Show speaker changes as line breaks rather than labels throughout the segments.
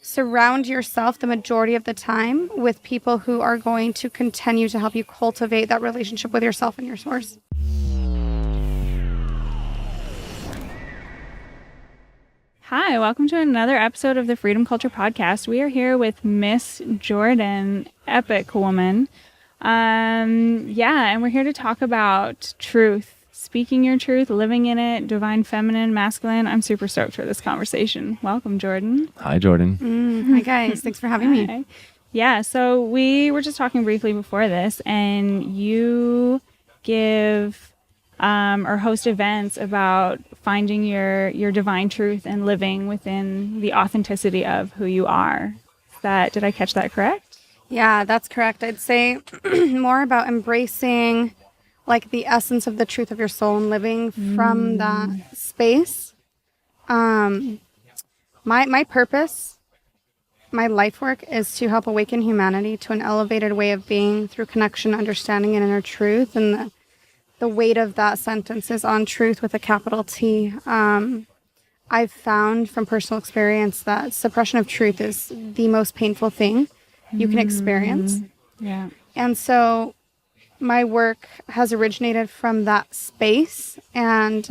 surround yourself the majority of the time with people who are going to continue to help you cultivate that relationship with yourself and your source.
Hi, welcome to another episode of the Freedom Culture Podcast. We are here with Miss Jordan, epic woman. And we're here to talk about truth, speaking your truth, living in it, divine feminine, masculine. I'm super stoked for this conversation. Welcome, Jordan.
Hi, Jordan.
Hi, guys. Thanks for having me.
Yeah, so we were just talking briefly before this, and you give or host events about finding your divine truth and living within the authenticity of who you are. Did I catch that correct?
Yeah, that's correct. I'd say more about embracing like the essence of the truth of your soul and living from that space. My purpose, my life work is to help awaken humanity to an elevated way of being through connection, understanding, and inner truth. And the weight of that sentence is on truth with a capital T. I've found from personal experience that suppression of truth is the most painful thing you can experience.
Yeah.
And so my work has originated from that space. And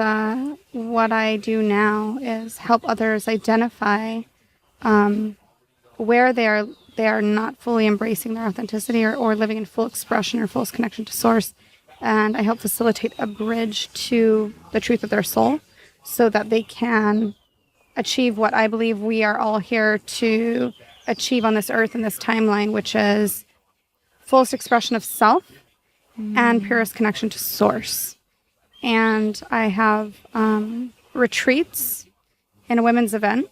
what I do now is help others identify where they are not fully embracing their authenticity or living in full expression or full connection to source. And I help facilitate a bridge to the truth of their soul so that they can achieve what I believe we are all here to achieve on this earth in this timeline, which is fullest expression of self and purest connection to source. And I have retreats in a women's event,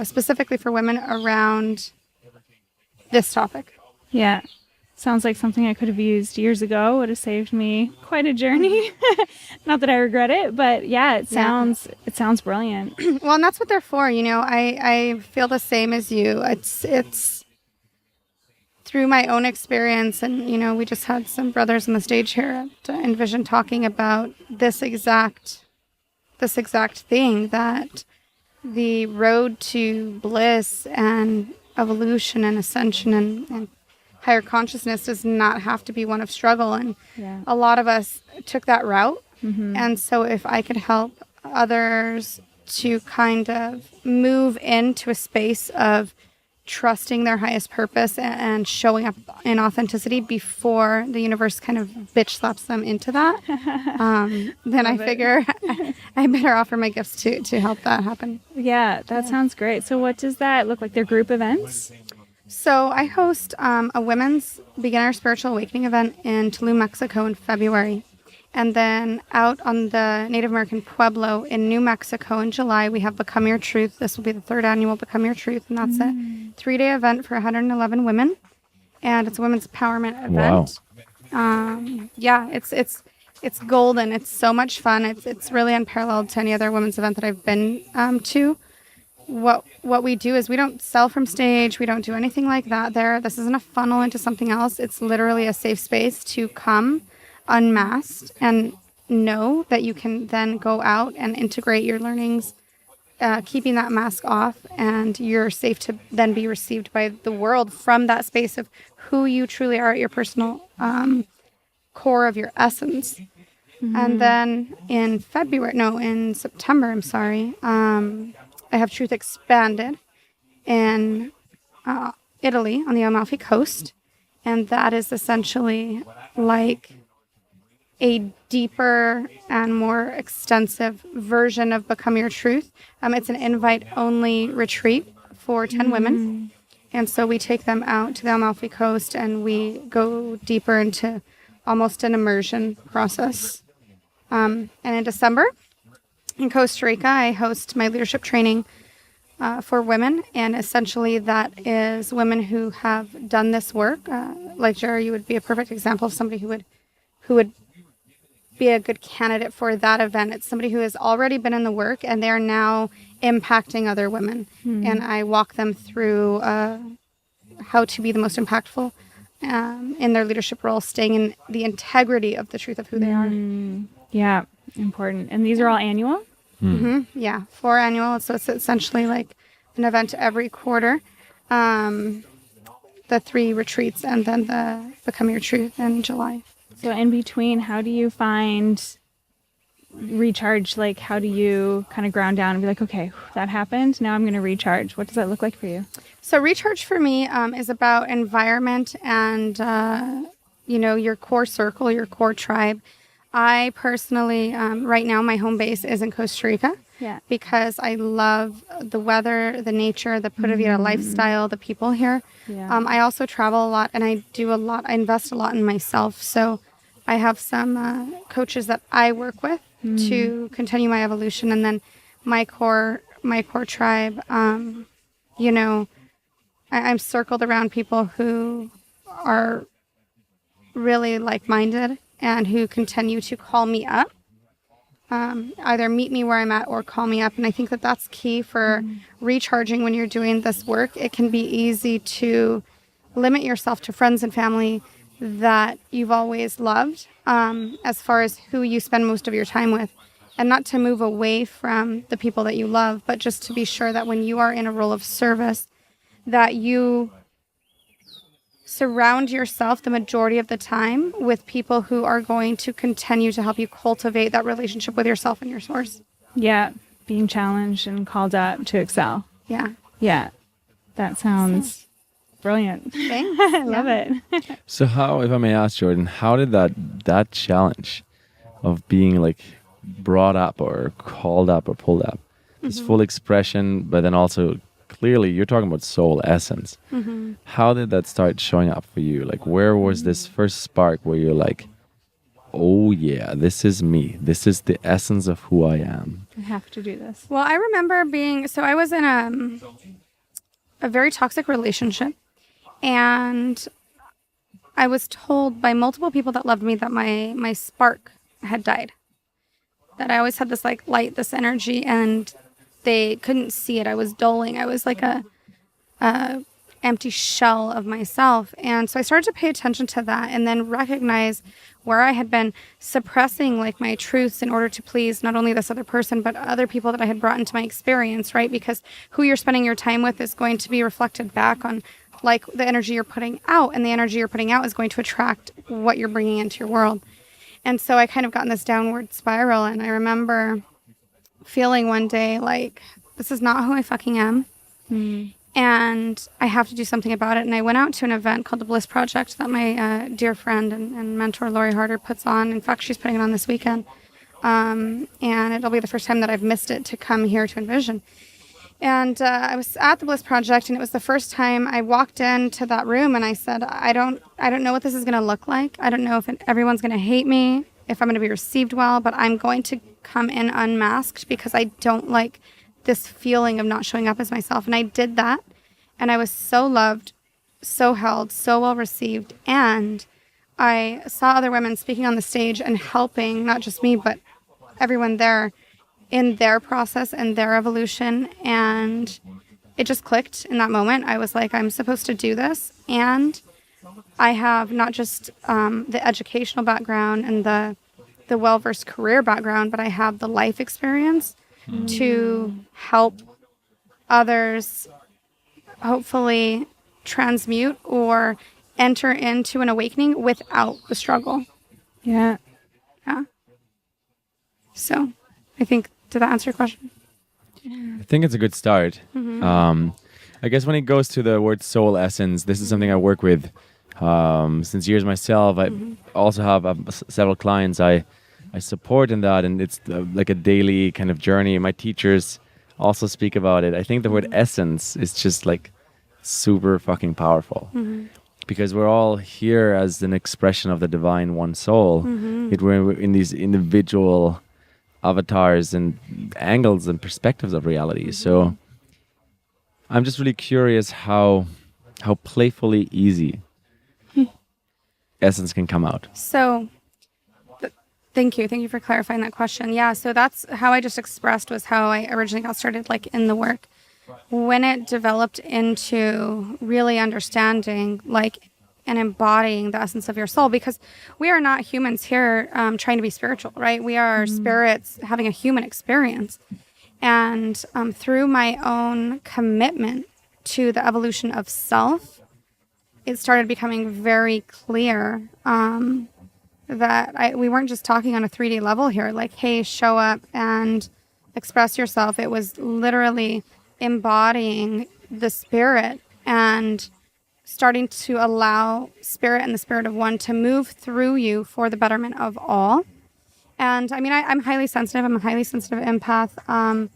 specifically for women around this topic.
Yeah. Sounds like something I could have used years ago. Would have saved me quite a journey. Not that I regret it, but yeah, it sounds brilliant.
Well, and that's what they're for. You know, I feel the same as you. It's through my own experience, and you know, we just had some brothers on the stage here at Envision talking about this exact thing, that the road to bliss and evolution and ascension and higher consciousness does not have to be one of struggle. And a lot of us took that route. And so if I could help others to kind of move into a space of trusting their highest purpose and showing up in authenticity before the universe kind of bitch slaps them into that, then I figure I better offer my gifts to help that happen.
Yeah, that sounds great. So what does that look like? They're group events?
So I host a women's beginner spiritual awakening event in Tulum, Mexico in February. And then out on the Native American Pueblo in New Mexico in July, we have Become Your Truth. This will be the third annual Become Your Truth. And that's a 3-day event for 111 women. And it's a women's empowerment event. Wow. It's golden. It's so much fun. It's really unparalleled to any other women's event that I've been to. What we do is we don't sell from stage. We don't do anything like that there. This isn't a funnel into something else. It's literally a safe space to come unmasked and know that you can then go out and integrate your learnings, keeping that mask off, and you're safe to then be received by the world from that space of who you truly are at your personal core of your essence. And then in September, I have Truth Expanded in Italy on the Amalfi Coast. And that is essentially like a deeper and more extensive version of Become Your Truth. It's an invite-only retreat for 10 women. And so we take them out to the Amalfi Coast and we go deeper into almost an immersion process. And in December, in Costa Rica, I host my leadership training for women, and essentially that is women who have done this work. Like Jerry, you would be a perfect example of somebody who would be a good candidate for that event. It's somebody who has already been in the work, and they are now impacting other women. And I walk them through how to be the most impactful in their leadership role, staying in the integrity of the truth of who they are.
Yeah, important. And these are all annual?
Yeah, 4 annual. So it's essentially like an event every quarter. the 3 retreats, and then the Become Your Truth in July.
So in between, how do you find recharge? Like, how do you kind of ground down and be like, okay, that happened. Now I'm going to recharge. What does that look like for you?
So recharge for me is about environment and, your core circle, your core tribe. I personally, right now, my home base is in Costa Rica.
Yeah.
Because I love the weather, the nature, the Pura Vida lifestyle, the people here.
Yeah.
I also travel a lot, and I invest a lot in myself. So I have some coaches that I work with to continue my evolution. And then my core tribe, I'm circled around people who are really like-minded and who continue to call me up. Either meet me where I'm at or call me up. And I think that that's key for recharging when you're doing this work. It can be easy to limit yourself to friends and family that you've always loved, as far as who you spend most of your time with, and not to move away from the people that you love, but just to be sure that when you are in a role of service, that you surround yourself the majority of the time with people who are going to continue to help you cultivate that relationship with yourself and your source.
Yeah. Being challenged and called up to excel.
Yeah.
Yeah. That sounds brilliant.
Thanks.
I love it.
So how, if I may ask, Jordan, how did that challenge of being like brought up or called up or pulled up, this full expression, but then also clearly you're talking about soul essence. How did that start showing up for you? Like, where was this first spark where you're like, oh yeah, this is me. This is the essence of who I am.
I have to do this.
Well, I remember I was in a very toxic relationship, and I was told by multiple people that loved me that my spark had died. That I always had this like light, this energy, and they couldn't see it. I was dulling. I was like a empty shell of myself. And so I started to pay attention to that and then recognize where I had been suppressing like my truths in order to please not only this other person, but other people that I had brought into my experience, right? Because who you're spending your time with is going to be reflected back on like the energy you're putting out, and the energy you're putting out is going to attract what you're bringing into your world. And so I kind of got in this downward spiral, and I remember feeling one day like, this is not who I fucking am. And I have to do something about it. And I went out to an event called the Bliss Project that my dear friend and mentor Lori Harder puts on. In fact, she's putting it on this weekend. And it'll be the first time that I've missed it to come here to Envision. And I was at the Bliss Project, and it was the first time I walked into that room, and I said, I don't know what this is going to look like. I don't know if everyone's going to hate me, if I'm going to be received well, but I'm going to come in unmasked because I don't like this feeling of not showing up as myself. And I did that, and I was so loved, so held, so well received. And I saw other women speaking on the stage and helping not just me, but everyone there in their process and their evolution. And it just clicked in that moment. I was like, I'm supposed to do this. And I have not just the educational background and the well-versed career background, but I have the life experience to help others hopefully transmute or enter into an awakening without the struggle.
Yeah.
Yeah. So I think, did that answer your question?
I think it's a good start. I guess when it goes to the word soul essence, this is something I work with since years myself. I also have several clients I support in that, and it's like a daily kind of journey. My teachers also speak about it. I think the word essence is just like super fucking powerful because we're all here as an expression of the divine one soul. We're in these individual avatars and angles and perspectives of reality. So I'm just really curious how playfully easy essence can come out.
So thank you for clarifying that question. Yeah, so that's how I just expressed was how I originally got started, like in the work. When it developed into really understanding, like, and embodying the essence of your soul, because we are not humans here trying to be spiritual, right? We are spirits having a human experience. And through my own commitment to the evolution of self, it started becoming very clear that we weren't just talking on a 3D level here, like, hey, show up and express yourself. It was literally embodying the spirit and starting to allow spirit and the spirit of one to move through you for the betterment of all. And I mean, I'm highly sensitive. I'm a highly sensitive empath. I'm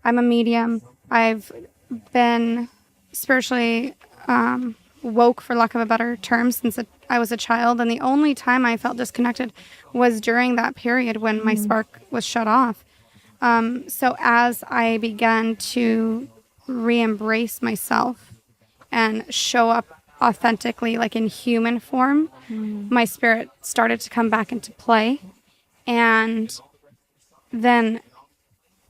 a medium. I've been spiritually woke, for lack of a better term, since I was a child. And the only time I felt disconnected was during that period when my spark was shut off. So as I began to re-embrace myself and show up authentically, like in human form, my spirit started to come back into play. And then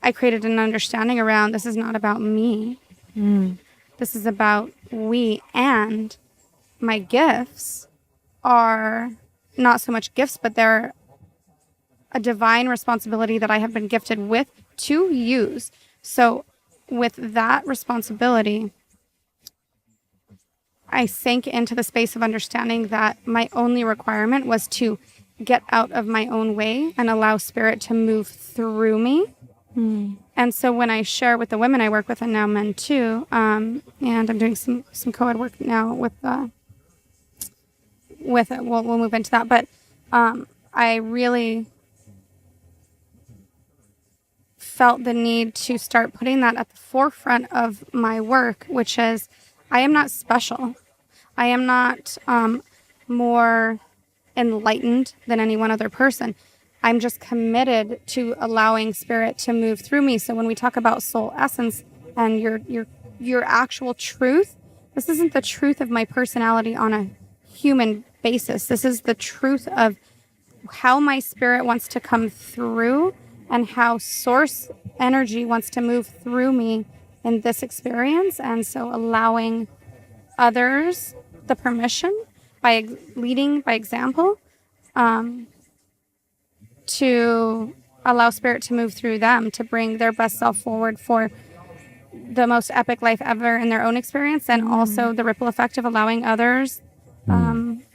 I created an understanding around, this is not about me. This is about we, and my gifts are not so much gifts, but they're a divine responsibility that I have been gifted with to use. So with that responsibility, I sank into the space of understanding that my only requirement was to get out of my own way and allow spirit to move through me. And so when I share with the women I work with, and now men too, and I'm doing some co-ed work now with it, we'll move into that. But I really felt the need to start putting that at the forefront of my work, which is, I am not special. I am not more enlightened than any one other person. I'm just committed to allowing spirit to move through me. So when we talk about soul essence and your actual truth, this isn't the truth of my personality on a human basis. This is the truth of how my spirit wants to come through and how source energy wants to move through me in this experience. And so allowing others the permission by leading by example, to allow spirit to move through them, to bring their best self forward for the most epic life ever in their own experience, and also the ripple effect of allowing others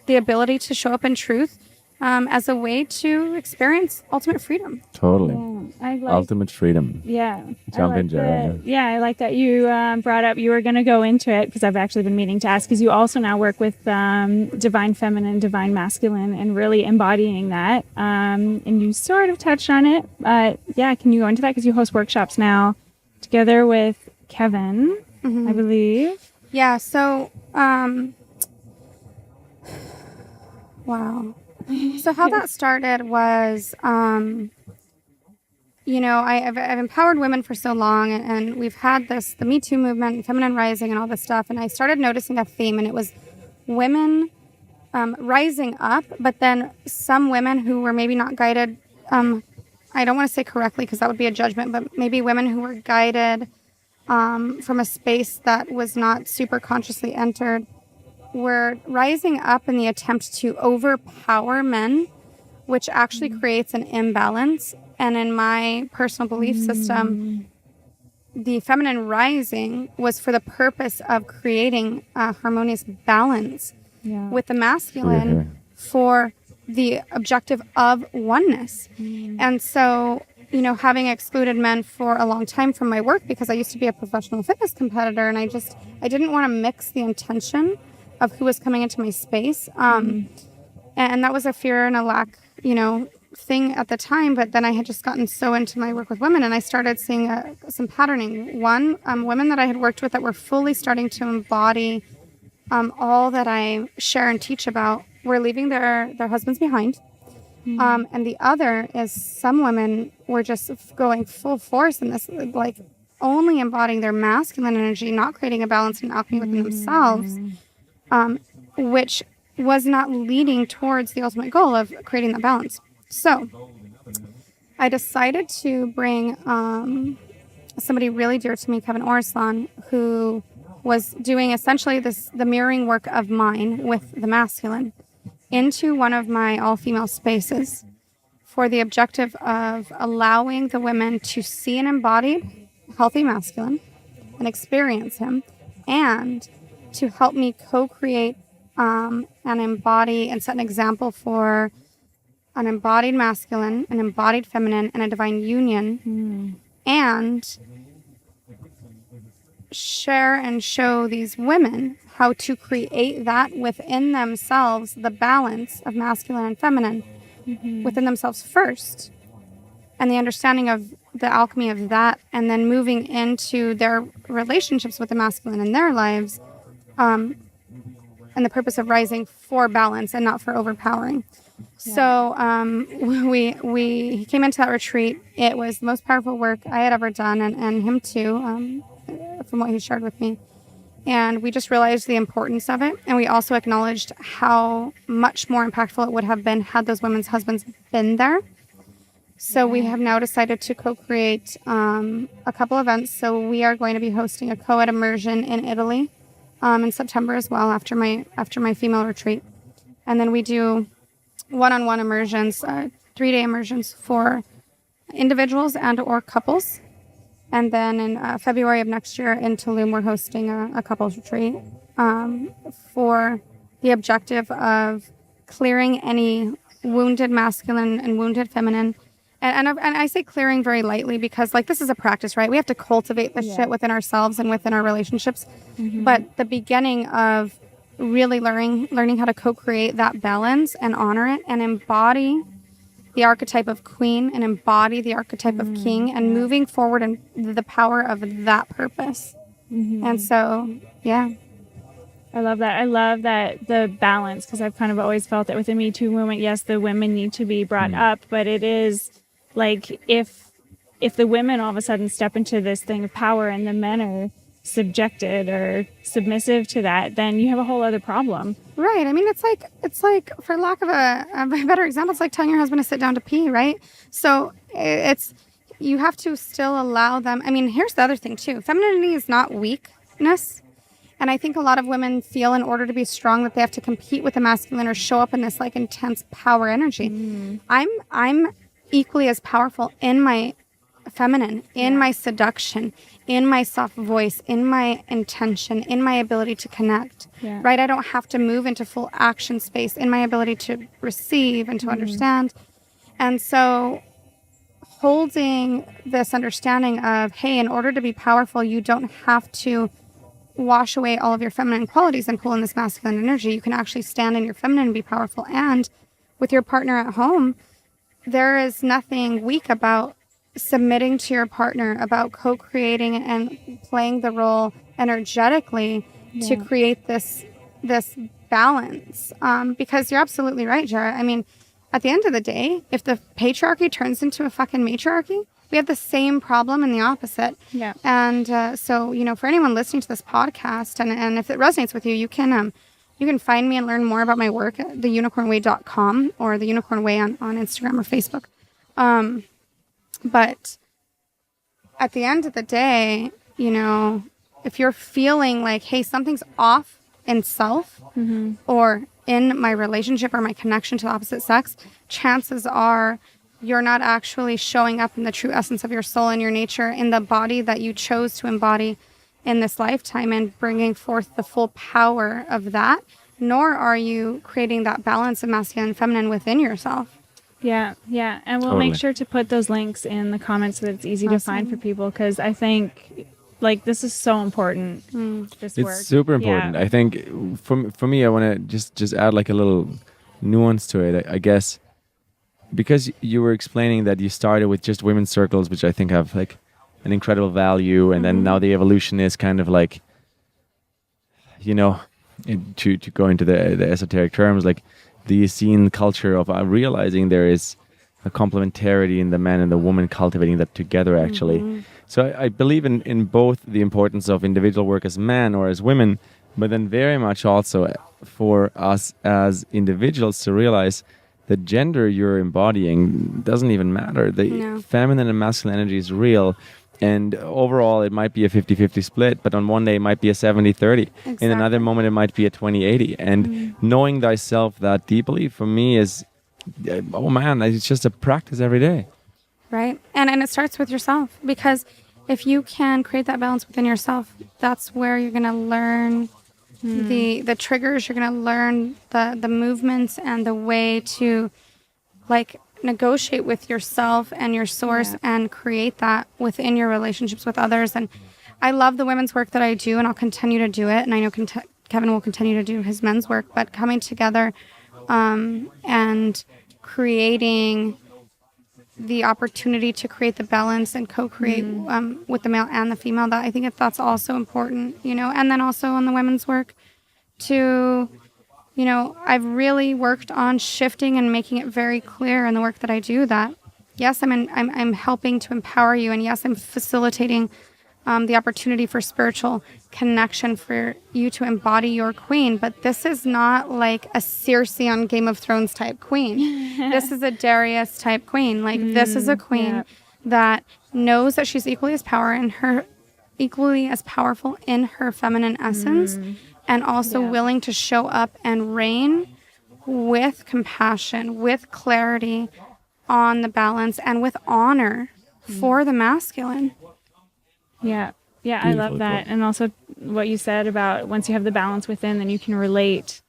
the ability to show up in truth as a way to experience ultimate freedom.
Totally.
Yeah,
ultimate freedom.
Yeah.
Jump in, Jerry.
Yeah, I like that you brought up, you were going to go into it, because I've actually been meaning to ask, because you also now work with divine feminine, divine masculine, and really embodying that. And you sort of touched on it, but yeah, can you go into that? Because you host workshops now together with Kevin, I believe.
Yeah, so, wow. So how that started was, you know, I've empowered women for so long, and we've had the Me Too movement, feminine rising, and all this stuff. And I started noticing a theme, and it was women rising up, but then some women who were maybe not guided, I don't want to say correctly because that would be a judgment, but maybe women who were guided from a space that was not super consciously entered, were rising up in the attempt to overpower men, which actually creates an imbalance. And in my personal belief system, the feminine rising was for the purpose of creating a harmonious balance with the masculine for the objective of oneness. And so, you know, having excluded men for a long time from my work, because I used to be a professional fitness competitor, and I didn't want to mix the intention of who was coming into my space. And that was a fear and a lack, you know, thing at the time. But then I had just gotten so into my work with women, and I started seeing some patterning. One, women that I had worked with that were fully starting to embody all that I share and teach about were leaving their husbands behind. And the other is some women were just going full force in this, like only embodying their masculine energy, not creating a balance and alchemy within themselves, which was not leading towards the ultimate goal of creating that balance. So I decided to bring somebody really dear to me, Kevin Orslan, who was doing essentially the mirroring work of mine with the masculine, into one of my all-female spaces for the objective of allowing the women to see an embodied, healthy masculine and experience him, and to help me co-create and embody and set an example for an embodied masculine, an embodied feminine, and a divine union, and share and show these women how to create that within themselves, the balance of masculine and feminine within themselves first, and the understanding of the alchemy of that, and then moving into their relationships with the masculine in their lives, and the purpose of rising for balance and not for overpowering. Yeah. So we came into that retreat. It was the most powerful work I had ever done, and him too, from what he shared with me. And we just realized the importance of it. And we also acknowledged how much more impactful it would have been had those women's husbands been there. So we have now decided to co-create a couple events. So we are going to be hosting a co-ed immersion in Italy in September as well, after my female retreat. And then we do one-on-one immersions, 3-day immersions for individuals and or couples. And then in February of next year in Tulum, we're hosting a couples retreat for the objective of clearing any wounded masculine and wounded feminine. And I say clearing very lightly because, like, this is a practice, right? We have to cultivate this shit within ourselves and within our relationships. But the beginning of really learning how to co-create that balance and honor it and embody the archetype of queen and embody the archetype of king and moving forward in the power of that purpose. And so, yeah.
I love that. I love that the balance, because I've kind of always felt that with the Me Too movement, yes, the women need to be brought up, but it is like if the women all of a sudden step into this thing of power and the men are subjected or submissive to that, then you have a whole other problem.
Right. I mean, it's like for lack of a better example, it's like telling your husband to sit down to pee, right? So you have to still allow them. I mean, here's the other thing too. Femininity is not weakness. And I think a lot of women feel in order to be strong that they have to compete with the masculine or show up in this like intense power energy. I'm equally as powerful in my feminine, in my seduction, in my soft voice, in my intention, in my ability to connect, right? I don't have to move into full action space, in my ability to receive and to understand. And so holding this understanding of, hey, in order to be powerful, you don't have to wash away all of your feminine qualities and pull in this masculine energy. You can actually stand in your feminine and be powerful. And with your partner at home, there is nothing weak about submitting to your partner, about co-creating and playing the role energetically to create this balance. Because you're absolutely right, Jara. I mean, at the end of the day, if the patriarchy turns into a fucking matriarchy, we have the same problem in the opposite. Yeah. And so, you know, for anyone listening to this podcast, and if it resonates with you, you can find me and learn more about my work at theunicornway.com or the Unicorn Way on Instagram or Facebook. But at the end of the day, you know, if you're feeling like, hey, something's off in self or in my relationship or my connection to the opposite sex, chances are you're not actually showing up in the true essence of your soul and your nature in the body that you chose to embody in this lifetime and bringing forth the full power of that, nor are you creating that balance of masculine and feminine within yourself.
Yeah. And we'll make sure to put those links in the comments so that it's easy to find for people, because I think, like, this is so important, this work.
It's super important. I think for me, I want to just add like a little nuance to it. I guess because you were explaining that you started with just women's circles, which I think have like an incredible value, and then now the evolution is kind of like, you know, to go into the esoteric terms, like the scene culture of realizing there is a complementarity in the man and the woman, cultivating that together actually. So I believe in both the importance of individual work as men or as women, but then very much also for us as individuals to realize the gender you're embodying doesn't even matter. The feminine and masculine energy is real. And overall, it might be a 50-50 split, but on one day it might be a 70-30. Exactly. In another moment, it might be a 20-80. And knowing thyself that deeply, for me, is, oh man, it's just a practice every day.
Right. And it starts with yourself, because if you can create that balance within yourself, that's where you're going to learn the triggers. You're going to learn the movements and the way to like negotiate with yourself and your source and create that within your relationships with others. And I love the women's work that I do, and I'll continue to do it. And I know Kevin will continue to do his men's work, but coming together and creating the opportunity to create the balance and co-create with the male and the female, that I think that's also important, you know. And then also on the women's work to, you know, I've really worked on shifting and making it very clear in the work that I do that yes, I'm helping to empower you, and yes, I'm facilitating the opportunity for spiritual connection for you to embody your queen. But this is not like a Cersei on Game of Thrones type queen. This is a Darius type queen. Like this is a queen that knows that she's equally as powerful in her feminine essence, and also willing to show up and reign with compassion, with clarity on the balance, and with honor for the masculine.
Yeah, I
Beautiful
love that.
quote.
And also what you said about once you have the balance within, then you can relate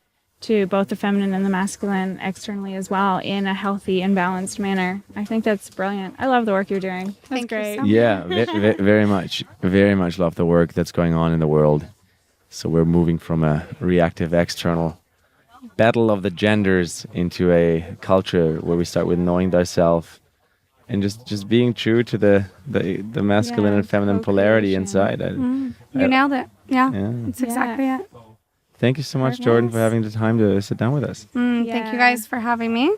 to both the feminine and the masculine externally as well in a healthy and balanced manner. I think that's brilliant. I love the work you're doing. That's
Thank you
great.
so much.
Yeah, very much love the work that's going on in the world. So we're moving from a reactive external battle of the genders into a culture where we start with knowing thyself and just being true to the masculine and feminine polarity inside.
You nailed it. Yeah,
Yeah.
that's exactly it.
Thank you so much, Jordan, for having the time to sit down with us.
Thank you guys for having me.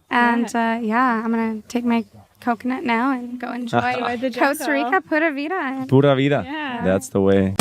And I'm going to take my coconut now and go enjoy
the
Costa
jungle.
Rica Pura Vida.
Pura vida.
Yeah.
That's the way.